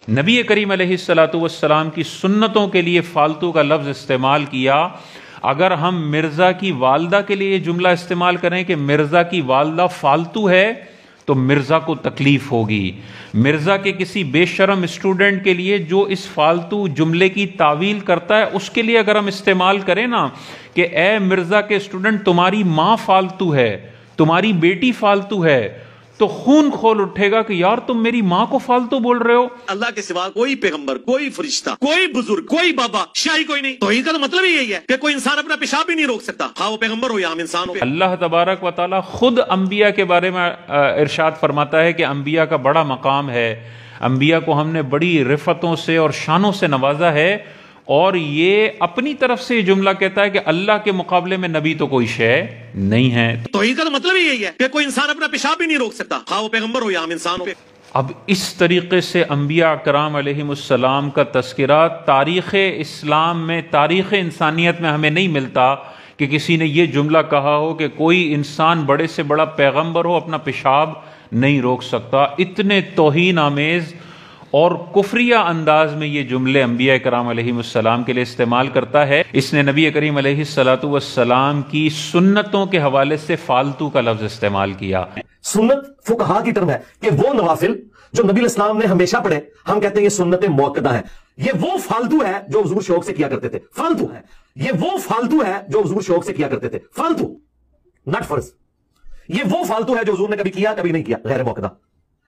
نبی کریم علیہ الصلوۃ والسلام کی سنتوں کے لیے فالتو کا لفظ استعمال کیا۔ اگر ہم مرزا کی والدہ کے لیے یہ جملہ استعمال کریں کہ مرزا کی والدہ فالتو ہے تو مرزا کو تکلیف ہوگی۔ مرزا کے کسی بے شرم اسٹوڈنٹ کے لیے جو اس فالتو جملے کی تعویل کرتا ہے، اس کے لیے اگر ہم استعمال کریں نا کہ اے مرزا کے اسٹوڈنٹ تمہاری ماں فالتو ہے، تمہاری بیٹی فالتو ہے، تو خون کھول اٹھے گا کہ یار تم میری ماں کو فالتو بول رہے ہو۔ اللہ کے سوا کوئی پیغمبر، کوئی فرشتہ، کوئی بزرگ، کوئی بابا، شاہی کوئی نہیں۔ توحید کا تو مطلب ہی یہی ہے کہ کوئی انسان اپنا پیشاب بھی نہیں روک سکتا، خواہ وہ پیغمبر ہو یا ہم انسان ہو۔ اللہ تبارک و تعالی خود انبیاء کے بارے میں ارشاد فرماتا ہے کہ انبیاء کا بڑا مقام ہے، انبیاء کو ہم نے بڑی رفتوں سے اور شانوں سے نوازا ہے، اور یہ اپنی طرف سے یہ جملہ کہتا ہے کہ اللہ کے مقابلے میں نبی تو کوئی شے نہیں ہے۔ توحید کا تو مطلب ہی یہی ہے کہ کوئی انسان اپنا پیشاب بھی نہیں روک سکتا، خواہ وہ پیغمبر ہو یا ہم انسان ہو۔ اب اس طریقے سے انبیاء کرام علیہم السلام کا تذکرہ تاریخ اسلام میں، تاریخ انسانیت میں ہمیں نہیں ملتا کہ کسی نے یہ جملہ کہا ہو کہ کوئی انسان بڑے سے بڑا پیغمبر ہو اپنا پیشاب نہیں روک سکتا۔ اتنے توہین آمیز اور کفریہ انداز میں یہ جملے انبیاء کرام علیہم السلام کے لیے استعمال کرتا ہے۔ اس نے نبی کریم علیہ الصلوۃ والسلام کی سنتوں کے حوالے سے فالتو کا لفظ استعمال کیا۔ سنت فقہا کی ٹرم ہے کہ وہ نوافل جو نبی علیہ السلام نے ہمیشہ پڑھے، ہم کہتے ہیں یہ سنت موقدہ ہے۔ یہ وہ فالتو ہے جو حضور شوق سے کیا کرتے تھے، فالتو ہے۔ یہ وہ فالتو ہے جو حضور شوق سے کیا کرتے تھے، فالتو، نٹ فرض۔ یہ وہ فالتو ہے جو حضور نے کبھی کیا کبھی نہیں کیا، غیر موقدہ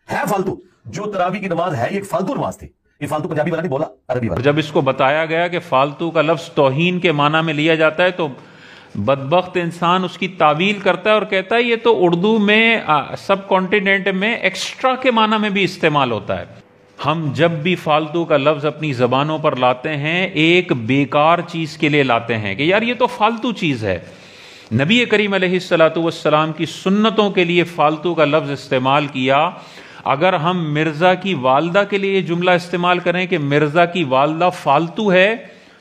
ہے، فالتو۔ جو تراویح کی نماز ہے یہ ایک فالتو نماز تھی۔ یہ فالتو پنجابی والا نہیں بولا، عربی والا۔ جب اس کو بتایا گیا کہ فالتو کا لفظ توہین کے معنی میں لیا جاتا ہے تو بدبخت انسان اس کی تعویل کرتا ہے اور کہتا ہے یہ تو اردو میں سب کانٹیننٹ میں ایکسٹرا کے معنی میں بھی استعمال ہوتا ہے۔ ہم جب بھی فالتو کا لفظ اپنی زبانوں پر لاتے ہیں ایک بیکار چیز کے لیے لاتے ہیں کہ یار یہ تو فالتو چیز ہے۔ نبی کریم علیہ الصلوۃ والسلام کی سنتوں کے لیے فالتو کا لفظ استعمال کیا۔ اگر ہم مرزا کی والدہ کے لیے یہ جملہ استعمال کریں کہ مرزا کی والدہ فالتو ہے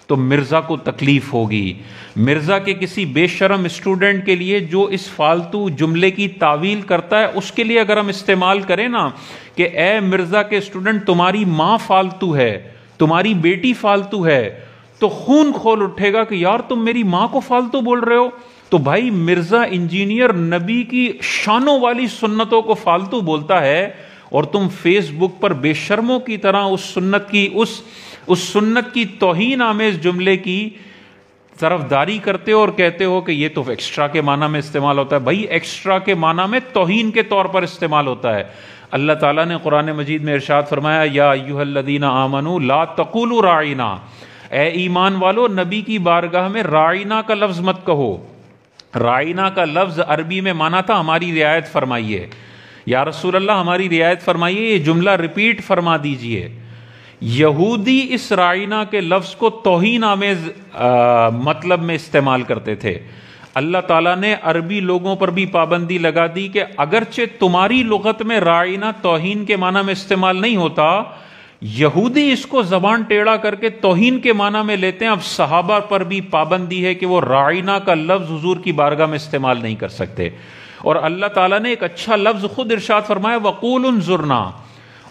تو مرزا کو تکلیف ہوگی۔ مرزا کے کسی بے شرم اسٹوڈنٹ کے لیے جو اس فالتو جملے کی تعویل کرتا ہے، اس کے لیے اگر ہم استعمال کریں نا کہ اے مرزا کے اسٹوڈنٹ تمہاری ماں فالتو ہے، تمہاری بیٹی فالتو ہے، تو خون کھول اٹھے گا کہ یار تم میری ماں کو فالتو بول رہے ہو۔ تو بھائی مرزا انجینئر نبی کی شانوں والی سنتوں کو فالتو بولتا ہے اور تم فیس بک پر بے شرموں کی طرح اس سنت کی توہین آمیز جملے کی طرفداری کرتے ہو اور کہتے ہو کہ یہ تو ایکسٹرا کے معنی میں استعمال ہوتا ہے۔ بھائی ایکسٹرا کے معنی میں توہین کے طور پر استعمال ہوتا ہے۔ اللہ تعالیٰ نے قرآن مجید میں ارشاد فرمایا یا ایھا الذین آمنوا لا تقولوا راعنا، اے ایمان والو نبی کی بارگاہ میں راعنا کا لفظ مت کہو۔ راعنا کا لفظ عربی میں مانا تھا ہماری رعایت فرمائیے، یا رسول اللہ ہماری رعایت فرمائیے، یہ جملہ ریپیٹ فرما دیجئے۔ یہودی اس راعنا کے لفظ کو توہین آمیز مطلب میں استعمال کرتے تھے۔ اللہ تعالیٰ نے عربی لوگوں پر بھی پابندی لگا دی کہ اگرچہ تمہاری لغت میں راعنا توہین کے معنی میں استعمال نہیں ہوتا، یہودی اس کو زبان ٹیڑھا کر کے توہین کے معنی میں لیتے ہیں۔ اب صحابہ پر بھی پابندی ہے کہ وہ راعنا کا لفظ حضور کی بارگاہ میں استعمال نہیں کر سکتے۔ اور اللہ تعالیٰ نے ایک اچھا لفظ خود ارشاد فرمایا وَقُولُ انظُرْنَا،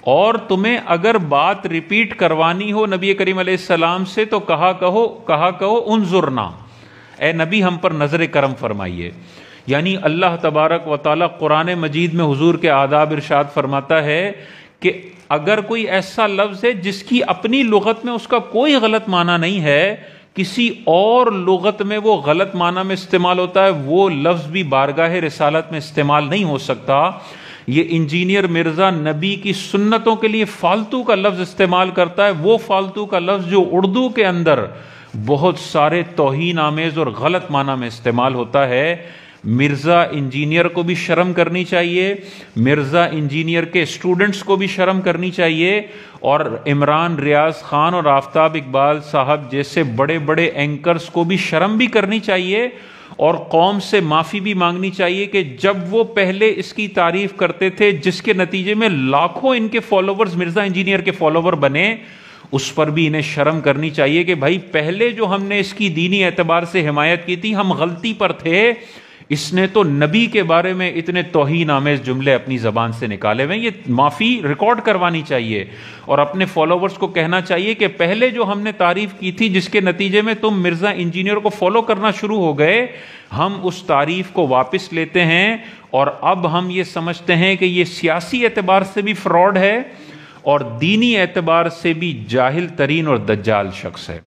اور تمہیں اگر بات ریپیٹ کروانی ہو نبی کریم علیہ السلام سے تو کہا کہو انظرنا، اے نبی ہم پر نظر کرم فرمائیے۔ یعنی اللہ تبارک و تعالیٰ قرآن مجید میں حضور کے آداب ارشاد فرماتا ہے کہ اگر کوئی ایسا لفظ ہے جس کی اپنی لغت میں اس کا کوئی غلط معنی نہیں ہے، کسی اور لغت میں وہ غلط معنی میں استعمال ہوتا ہے، وہ لفظ بھی بارگاہ رسالت میں استعمال نہیں ہو سکتا۔ یہ انجینئر مرزا نبی کی سنتوں کے لیے فالتو کا لفظ استعمال کرتا ہے، وہ فالتو کا لفظ جو اردو کے اندر بہت سارے توہین آمیز اور غلط معنی میں استعمال ہوتا ہے۔ مرزا انجینئر کو بھی شرم کرنی چاہیے، مرزا انجینئر کے اسٹوڈنٹس کو بھی شرم کرنی چاہیے، اور عمران ریاض خان اور آفتاب اقبال صاحب جیسے بڑے بڑے اینکرز کو بھی شرم بھی کرنی چاہیے، اور قوم سے معافی بھی مانگنی چاہیے کہ جب وہ پہلے اس کی تعریف کرتے تھے جس کے نتیجے میں لاکھوں ان کے فالوورز مرزا انجینئر کے فالوور بنے، اس پر بھی انہیں شرم کرنی چاہیے کہ بھائی پہلے جو ہم نے اس کی دینی اعتبار سے حمایت کی تھی ہم غلطی پر تھے، اس نے تو نبی کے بارے میں اتنے توہین آمیز جملے اپنی زبان سے نکالے ہوئے ہیں. یہ معافی ریکارڈ کروانی چاہیے اور اپنے فالوورز کو کہنا چاہیے کہ پہلے جو ہم نے تعریف کی تھی جس کے نتیجے میں تم مرزا انجینئر کو فالو کرنا شروع ہو گئے، ہم اس تعریف کو واپس لیتے ہیں اور اب ہم یہ سمجھتے ہیں کہ یہ سیاسی اعتبار سے بھی فراڈ ہے اور دینی اعتبار سے بھی جاہل ترین اور دجال شخص ہے.